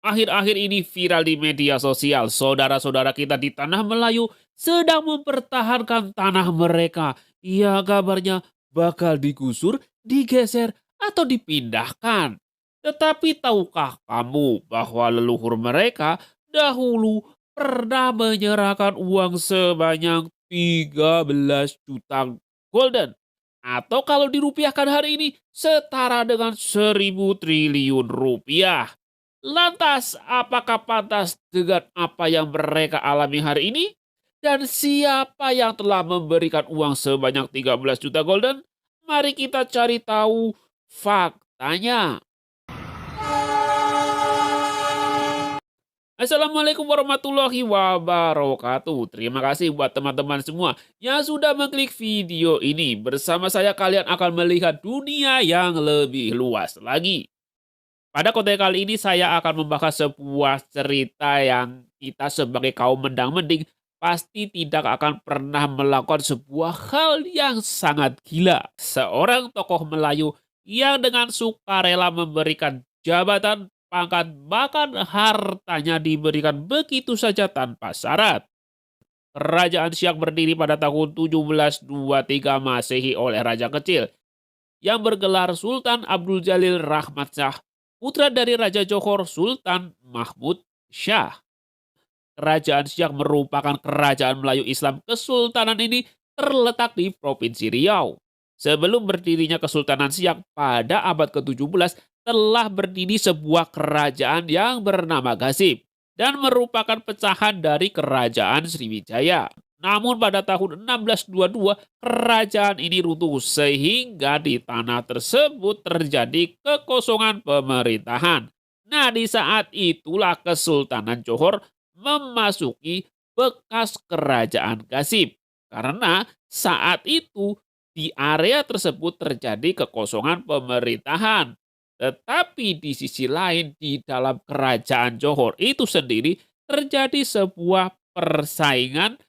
Akhir-akhir ini viral di media sosial, saudara-saudara kita di tanah Melayu sedang mempertahankan tanah mereka. Ya, kabarnya bakal digusur, digeser, atau dipindahkan. Tetapi tahukah kamu bahwa leluhur mereka dahulu pernah menyerahkan uang sebanyak 13 juta golden? Atau kalau dirupiahkan hari ini setara dengan 1.000 triliun rupiah. Lantas, apakah pantas dengan apa yang mereka alami hari ini? Dan siapa yang telah memberikan uang sebanyak 13 juta golden? Mari kita cari tahu faktanya. Assalamualaikum warahmatullahi wabarakatuh. Terima kasih buat teman-teman semua yang sudah mengklik video ini. Bersama saya kalian akan melihat dunia yang lebih luas lagi. Pada konten kali ini saya akan membahas sebuah cerita yang kita sebagai kaum mendang-mending pasti tidak akan pernah melakukan sebuah hal yang sangat gila. Seorang tokoh Melayu yang dengan sukarela memberikan jabatan, pangkat, bahkan hartanya diberikan begitu saja tanpa syarat. Kerajaan Siak berdiri pada tahun 1723 Masehi oleh Raja Kecil yang bergelar Sultan Abdul Jalil Rahmat Shah, putra dari Raja Johor Sultan Mahmud Shah. Kerajaan Siak merupakan kerajaan Melayu Islam. Kesultanan ini terletak di Provinsi Riau. Sebelum berdirinya Kesultanan Siak pada abad ke-17 telah berdiri sebuah kerajaan yang bernama Gasib dan merupakan pecahan dari Kerajaan Sriwijaya. Namun pada tahun 1622 kerajaan ini runtuh sehingga di tanah tersebut terjadi kekosongan pemerintahan. Nah, di saat itulah Kesultanan Johor memasuki bekas kerajaan Gasib. Karena saat itu di area tersebut terjadi kekosongan pemerintahan. Tetapi di sisi lain di dalam kerajaan Johor itu sendiri terjadi sebuah persaingan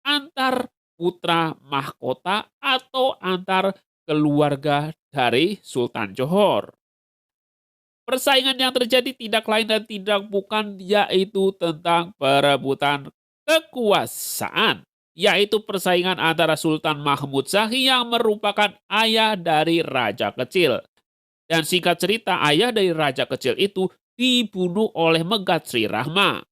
antar putra mahkota atau antar keluarga dari Sultan Johor. Persaingan yang terjadi tidak lain dan tidak bukan yaitu tentang perebutan kekuasaan, yaitu persaingan antara Sultan Mahmud Shah yang merupakan ayah dari Raja Kecil. Dan singkat cerita, ayah dari Raja Kecil itu dibunuh oleh Megat Sri Rahma.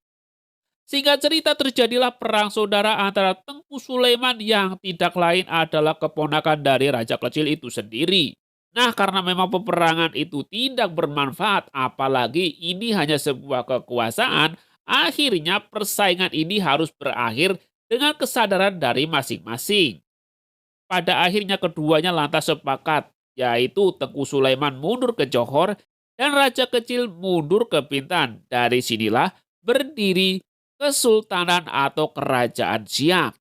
Singkat cerita terjadilah perang saudara antara Tengku Sulaiman yang tidak lain adalah keponakan dari Raja Kecil itu sendiri. Nah, karena memang peperangan itu tidak bermanfaat, apalagi ini hanya sebuah kekuasaan, akhirnya persaingan ini harus berakhir dengan kesadaran dari masing-masing. Pada akhirnya keduanya lantas sepakat, yaitu Tengku Sulaiman mundur ke Johor dan Raja Kecil mundur ke Bintan. Dari sinilah berdiri Kesultanan atau Kerajaan Siak.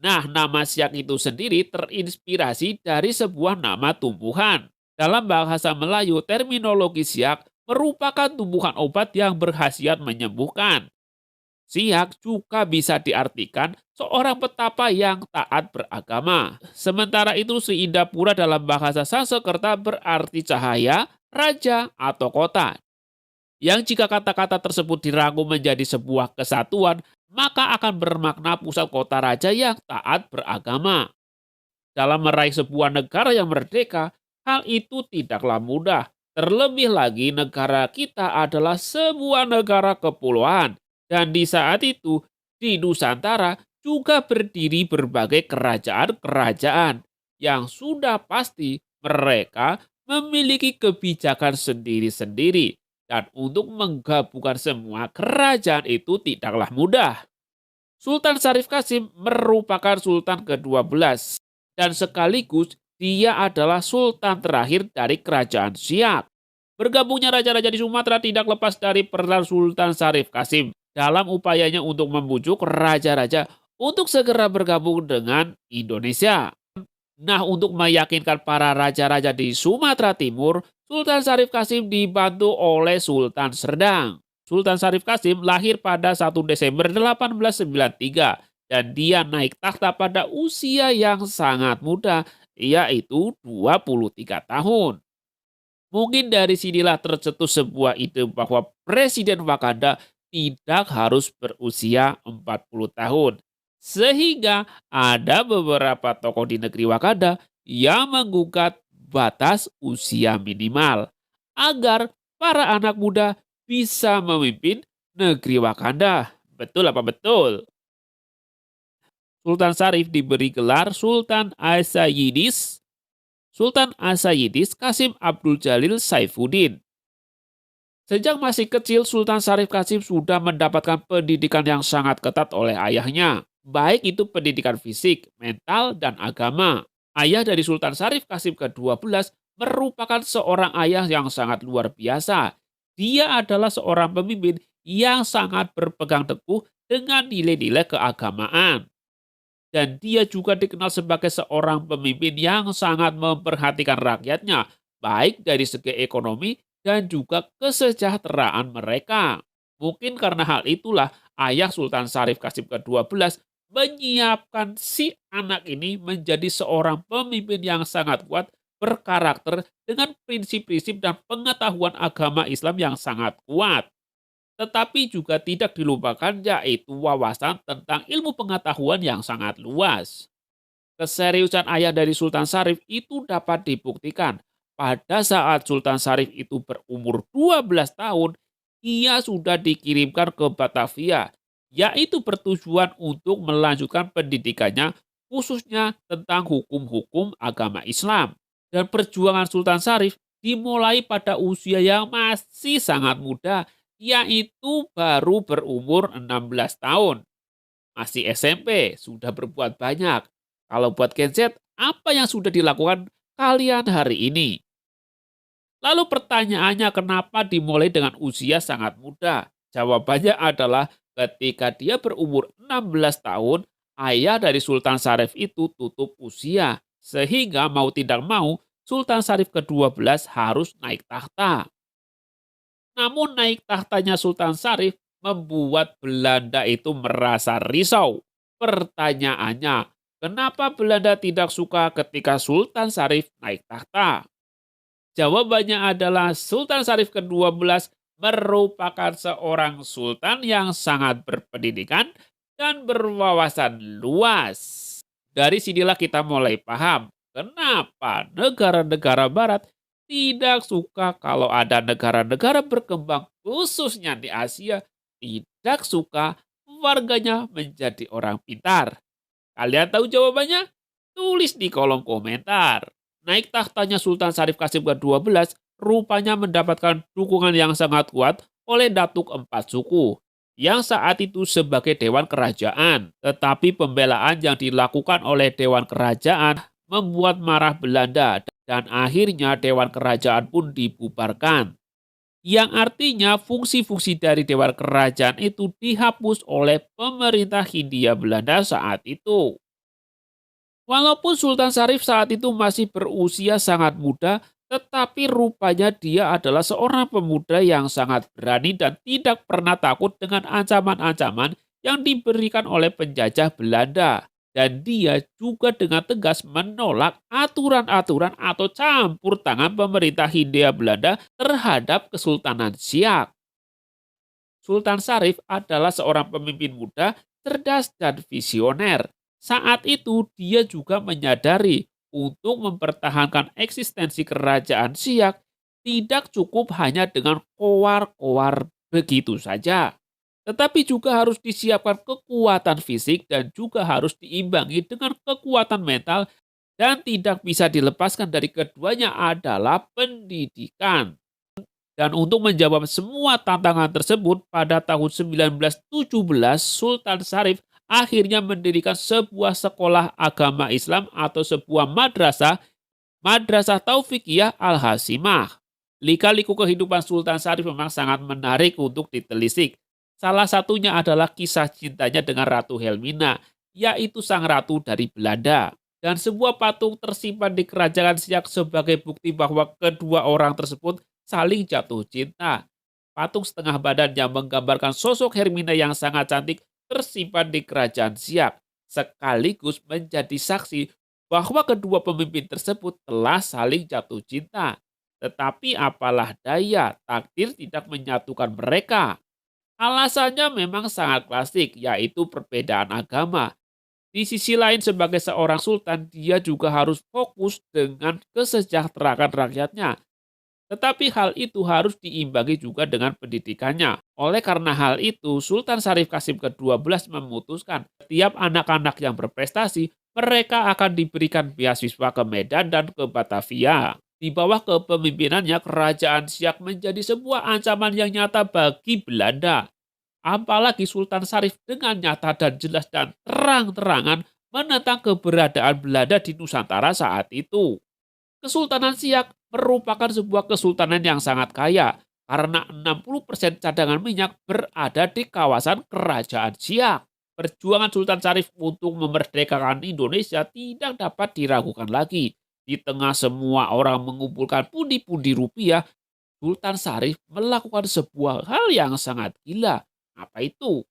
Nah, nama Siak itu sendiri terinspirasi dari sebuah nama tumbuhan. Dalam bahasa Melayu, terminologi Siak merupakan tumbuhan obat yang berkhasiat menyembuhkan. Siak juga bisa diartikan seorang petapa yang taat beragama. Sementara itu Sri Indapura dalam bahasa Sanskerta berarti cahaya, raja, atau kota. Yang jika kata-kata tersebut dirangkum menjadi sebuah kesatuan, maka akan bermakna pusat kota raja yang taat beragama. Dalam meraih sebuah negara yang merdeka, hal itu tidaklah mudah. Terlebih lagi negara kita adalah sebuah negara kepulauan. Dan di saat itu, di Nusantara juga berdiri berbagai kerajaan-kerajaan yang sudah pasti mereka memiliki kebijakan sendiri-sendiri. Dan untuk menggabungkan semua kerajaan itu tidaklah mudah. Sultan Syarif Qasim merupakan Sultan ke-12 dan sekaligus dia adalah Sultan terakhir dari Kerajaan Siak. Bergabungnya raja-raja di Sumatera tidak lepas dari peran Sultan Syarif Qasim dalam upayanya untuk membujuk raja-raja untuk segera bergabung dengan Indonesia. Nah, untuk meyakinkan para raja-raja di Sumatera Timur, Sultan Syarif Qasim dibantu oleh Sultan Serdang. Sultan Syarif Qasim lahir pada 1 Desember 1893 dan dia naik takhta pada usia yang sangat muda, yaitu 23 tahun. Mungkin dari sinilah tercetus sebuah ide bahwa Presiden Wakanda tidak harus berusia 40 tahun. Sehingga ada beberapa tokoh di negeri Wakanda yang menggugat batas usia minimal agar para anak muda bisa memimpin negeri Wakanda. Betul apa betul? Sultan Syarif diberi gelar Sultan Asyidis, Sultan Asyidis Kasim Abdul Jalil Saifuddin. Sejak masih kecil, Sultan Syarif Kasim sudah mendapatkan pendidikan yang sangat ketat oleh ayahnya, baik itu pendidikan fisik, mental, dan agama. Ayah dari Sultan Syarif Kasim ke-12 merupakan seorang ayah yang sangat luar biasa. Dia adalah seorang pemimpin yang sangat berpegang teguh dengan nilai-nilai keagamaan. Dan dia juga dikenal sebagai seorang pemimpin yang sangat memperhatikan rakyatnya, baik dari segi ekonomi dan juga kesejahteraan mereka. Mungkin karena hal itulah ayah Sultan Syarif Kasim ke-12 menyiapkan si anak ini menjadi seorang pemimpin yang sangat kuat, berkarakter dengan prinsip-prinsip dan pengetahuan agama Islam yang sangat kuat. Tetapi juga tidak dilupakan yaitu wawasan tentang ilmu pengetahuan yang sangat luas. Keseriusan ayah dari Sultan Syarif itu dapat dibuktikan pada saat Sultan Syarif itu berumur 12 tahun, ia sudah dikirimkan ke Batavia, yaitu bertujuan untuk melanjutkan pendidikannya khususnya tentang hukum-hukum agama Islam. Dan perjuangan Sultan Syarif dimulai pada usia yang masih sangat muda, yaitu baru berumur 16 tahun. Masih SMP, sudah berbuat banyak. Kalau buat Gen Z, apa yang sudah dilakukan kalian hari ini? Lalu pertanyaannya kenapa dimulai dengan usia sangat muda? Jawabannya adalah ketika dia berumur 16 tahun, ayah dari Sultan Syarif itu tutup usia. Sehingga mau tidak mau, Sultan Syarif ke-12 harus naik tahta. Namun naik tahtanya Sultan Syarif membuat Belanda itu merasa risau. Pertanyaannya, kenapa Belanda tidak suka ketika Sultan Syarif naik tahta? Jawabannya adalah Sultan Syarif ke-12 merupakan seorang sultan yang sangat berpendidikan dan berwawasan luas. Dari sinilah kita mulai paham kenapa negara-negara barat tidak suka kalau ada negara-negara berkembang khususnya di Asia tidak suka warganya menjadi orang pintar. Kalian tahu jawabannya? Tulis di kolom komentar. Naik tahtanya Sultan Syarif Kasim ke-12 rupanya mendapatkan dukungan yang sangat kuat oleh Datuk Empat Suku yang saat itu sebagai Dewan Kerajaan. Tetapi pembelaan yang dilakukan oleh Dewan Kerajaan membuat marah Belanda dan akhirnya Dewan Kerajaan pun dibubarkan. Yang artinya fungsi-fungsi dari Dewan Kerajaan itu dihapus oleh pemerintah Hindia Belanda saat itu. Walaupun Sultan Syarif saat itu masih berusia sangat muda, tetapi rupanya dia adalah seorang pemuda yang sangat berani dan tidak pernah takut dengan ancaman-ancaman yang diberikan oleh penjajah Belanda. Dan dia juga dengan tegas menolak aturan-aturan atau campur tangan pemerintah Hindia Belanda terhadap Kesultanan Siak. Sultan Syarif adalah seorang pemimpin muda, cerdas dan visioner. Saat itu dia juga menyadari untuk mempertahankan eksistensi kerajaan Siak tidak cukup hanya dengan kowar-kowar begitu saja. Tetapi juga harus disiapkan kekuatan fisik dan juga harus diimbangi dengan kekuatan mental dan tidak bisa dilepaskan dari keduanya adalah pendidikan. Dan untuk menjawab semua tantangan tersebut, pada tahun 1917 Sultan Syarif akhirnya mendirikan sebuah sekolah agama Islam atau sebuah madrasah, Madrasah Taufikiyah Al-Hasimah. Lika-liku kehidupan Sultan Syarif memang sangat menarik untuk ditelisik. Salah satunya adalah kisah cintanya dengan Ratu Helmina, yaitu sang ratu dari Belanda. Dan sebuah patung tersimpan di kerajaan Siak sebagai bukti bahwa kedua orang tersebut saling jatuh cinta. Patung setengah badan yang menggambarkan sosok Hermina yang sangat cantik tersimpan di kerajaan Siak, sekaligus menjadi saksi bahwa kedua pemimpin tersebut telah saling jatuh cinta. Tetapi apalah daya, takdir tidak menyatukan mereka. Alasannya memang sangat klasik, yaitu perbedaan agama. Di sisi lain sebagai seorang sultan, dia juga harus fokus dengan kesejahteraan rakyatnya. Tetapi hal itu harus diimbangi juga dengan pendidikannya. Oleh karena hal itu, Sultan Syarif Kasim ke-12 memutuskan setiap anak-anak yang berprestasi, mereka akan diberikan beasiswa ke Medan dan ke Batavia. Di bawah kepemimpinannya, kerajaan Siak menjadi sebuah ancaman yang nyata bagi Belanda. Apalagi Sultan Syarif dengan nyata dan jelas dan terang-terangan menentang keberadaan Belanda di Nusantara saat itu. Kesultanan Siak merupakan sebuah kesultanan yang sangat kaya karena 60% cadangan minyak berada di kawasan kerajaan Siak. Perjuangan Sultan Syarif untuk memerdekakan Indonesia tidak dapat diragukan lagi. Di tengah semua orang mengumpulkan pundi-pundi rupiah, Sultan Syarif melakukan sebuah hal yang sangat gila. Apa itu?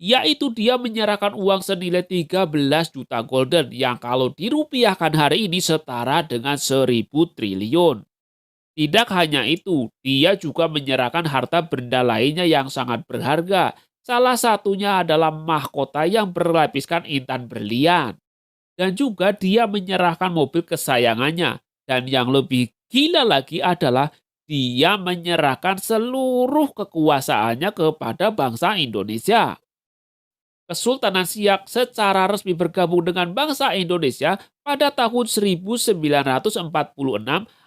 Yaitu dia menyerahkan uang senilai 13 juta golden yang kalau dirupiahkan hari ini setara dengan 1.000 triliun. Tidak hanya itu, dia juga menyerahkan harta benda lainnya yang sangat berharga. Salah satunya adalah mahkota yang berlapiskan intan berlian. Dan juga dia menyerahkan mobil kesayangannya. Dan yang lebih gila lagi adalah dia menyerahkan seluruh kekuasaannya kepada bangsa Indonesia. Kesultanan Siak secara resmi bergabung dengan bangsa Indonesia pada tahun 1946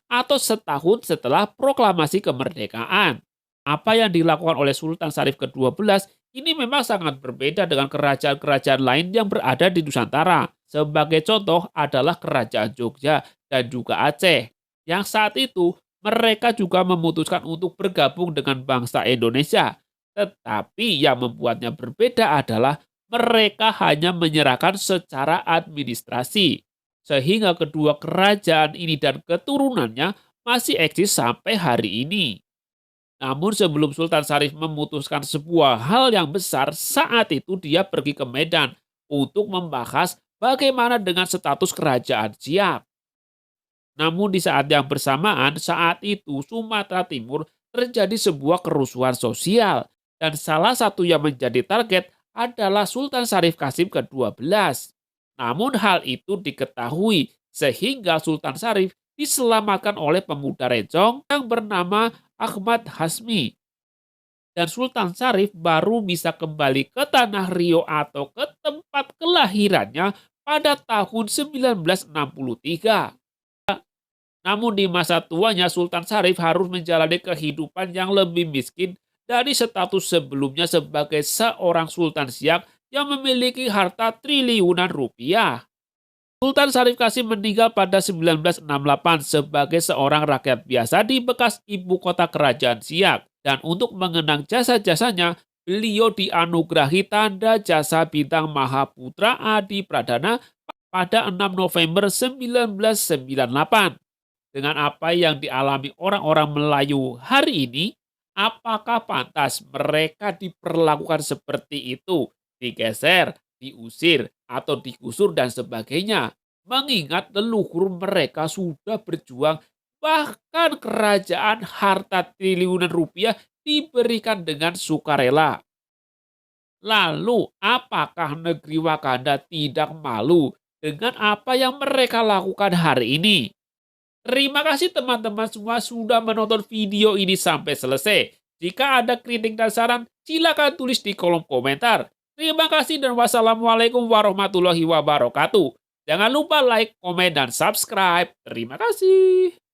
atau setahun setelah proklamasi kemerdekaan. Apa yang dilakukan oleh Sultan Syarif ke-12 ini memang sangat berbeda dengan kerajaan-kerajaan lain yang berada di Nusantara. Sebagai contoh adalah Kerajaan Jogja dan juga Aceh. Yang saat itu mereka juga memutuskan untuk bergabung dengan bangsa Indonesia. Tetapi yang membuatnya berbeda adalah mereka hanya menyerahkan secara administrasi, sehingga kedua kerajaan ini dan keturunannya masih eksis sampai hari ini. Namun sebelum Sultan Syarif memutuskan sebuah hal yang besar, saat itu dia pergi ke Medan untuk membahas bagaimana dengan status kerajaan Siak. Namun di saat yang bersamaan, saat itu Sumatera Timur terjadi sebuah kerusuhan sosial dan salah satu yang menjadi target adalah Sultan Syarif Kasim ke-12. Namun hal itu diketahui sehingga Sultan Syarif diselamatkan oleh pemuda Rejong yang bernama Ahmad Hasmi. Dan Sultan Syarif baru bisa kembali ke Tanah Rio atau ke tempat kelahirannya pada tahun 1963. Namun di masa tuanya Sultan Syarif harus menjalani kehidupan yang lebih miskin dari status sebelumnya sebagai seorang Sultan Siak yang memiliki harta triliunan rupiah. Sultan Syarif Kasim meninggal pada 1968 sebagai seorang rakyat biasa di bekas ibu kota kerajaan Siak. Dan untuk mengenang jasa-jasanya, beliau dianugerahi tanda jasa bintang Mahaputra Adi Pradana pada 6 November 1998. Dengan apa yang dialami orang-orang Melayu hari ini, apakah pantas mereka diperlakukan seperti itu? Digeser, diusir, atau digusur dan sebagainya. Mengingat leluhur mereka sudah berjuang, bahkan kerajaan harta triliunan rupiah diberikan dengan sukarela. Lalu, apakah negeri Wakanda tidak malu dengan apa yang mereka lakukan hari ini? Terima kasih teman-teman semua sudah menonton video ini sampai selesai. Jika ada kritik dan saran, silakan tulis di kolom komentar. Terima kasih dan wassalamualaikum warahmatullahi wabarakatuh. Jangan lupa like, komen, dan subscribe. Terima kasih.